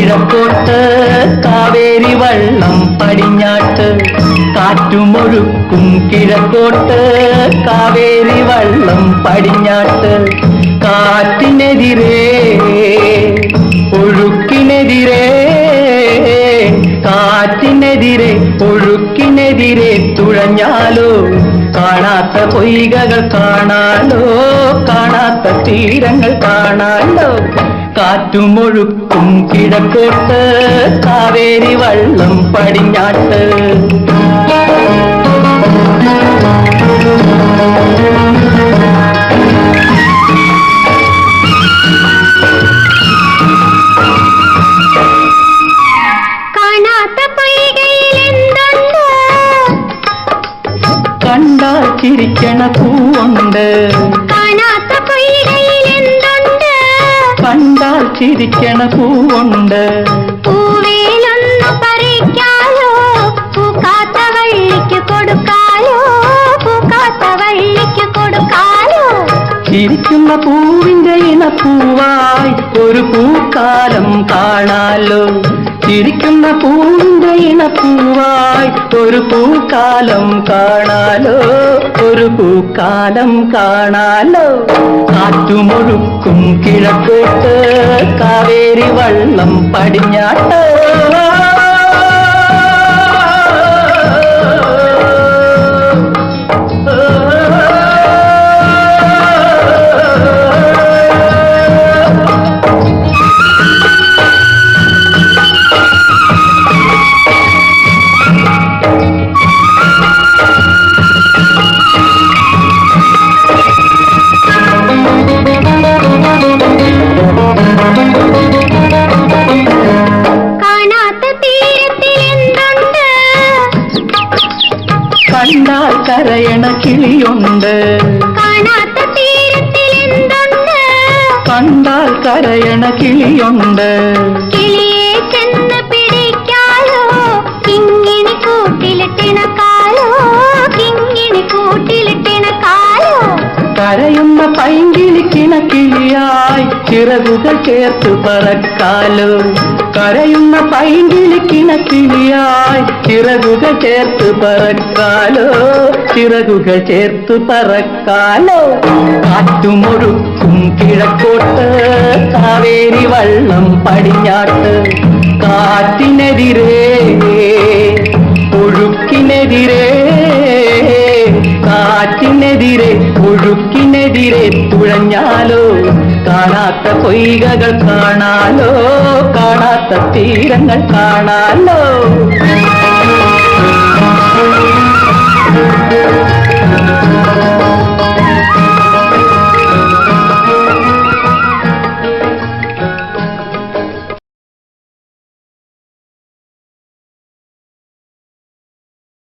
കിഴക്കോട്ട് കാവേരി വള്ളം പടിഞ്ഞാട്ട് കാറ്റുമൊഴുക്കും കിഴക്കോട്ട് കാവേരി വള്ളം പടിഞ്ഞാട്ട് കാറ്റിനെതിരെ ഒഴുക്കിനെതിരെ കാറ്റിനെതിരെ ഒഴുക്കിനെതിരെ തുഴഞ്ഞാലോ കാണാത്ത പൊയ്കകൾ കാണാലോ കാണാത്ത തീരങ്ങൾ കാണാലോ കാറ്റുമൊഴുക്കും കിഴക്കോട്ട് കാവേരി വള്ളം പടിഞ്ഞാട്ട് കണ്ടാൽ ചിരിക്കണ പൂവുണ്ട് കണ്ടാൽ ചിരിക്കണ പൂവുണ്ട് പൂവേലൊന്നു പറിക്കാലോ പൂക്കാത്ത വള്ളിക്ക് കൊടുക്കാലോ പൂക്കാത്ത വള്ളിക്ക് കൊടുക്കാലോ ചിരിക്കുന്ന പൂവിന്റെ ഇണപ്പൂവായി ഒരു പൂക്കാലം കാണാലോ ചിരിക്കുന്ന പൂവിന്റെ ഇണപ്പൂവായി ഒരു പൂക്കാലം കാണാലോ ഒരു പൂക്കാലം കാണാലോ കാറ്റുമൊഴുക്കും കിഴക്കോട്ട് കാവേരി വള്ളം പടിഞ്ഞാട്ട് കണ്ടാൽ കരയണ കിളിയുണ്ട് കാണാത്ത തീരത്തിൽ എന്തുണ്ട് കണ്ടാൽ കരയണ കിളിയുണ്ട് കിളിയെ ചെന്ന് പിടിക്കാലോ കിങ്ങിണി കൂട്ടിലിട്ടിണക്കാലോ കിങ്ങിണി കൂട്ടിലിട്ടിണക്കാലോ കരയുന്ന പൈങ്കിളിക്കിണ കിളിയായി ചിറകുകൾ ചേർത്ത് പറക്കാലോ കരയുന്ന പൈങ്കിളിക്കിണ കിളിയായി ചിറകുകൾ ചേർത്ത് പറക്കാലോ ചിറകുകൾ ചേർത്ത് പറക്കാലോ കാറ്റുമൊഴുക്കും കിഴക്കോട്ട് കാവേരി വള്ളം പടിഞ്ഞാട്ട് കാറ്റിനെതിരെ ഒഴുക്കിനെതിരെ കാറ്റിനെതിരെ ഒഴുക്കിനെതിരെ തുഴഞ്ഞാലോ കാണാത്ത പൊയ്കകൾ കാണാലോ കാണാത്ത തീരങ്ങൾ കാണാലോ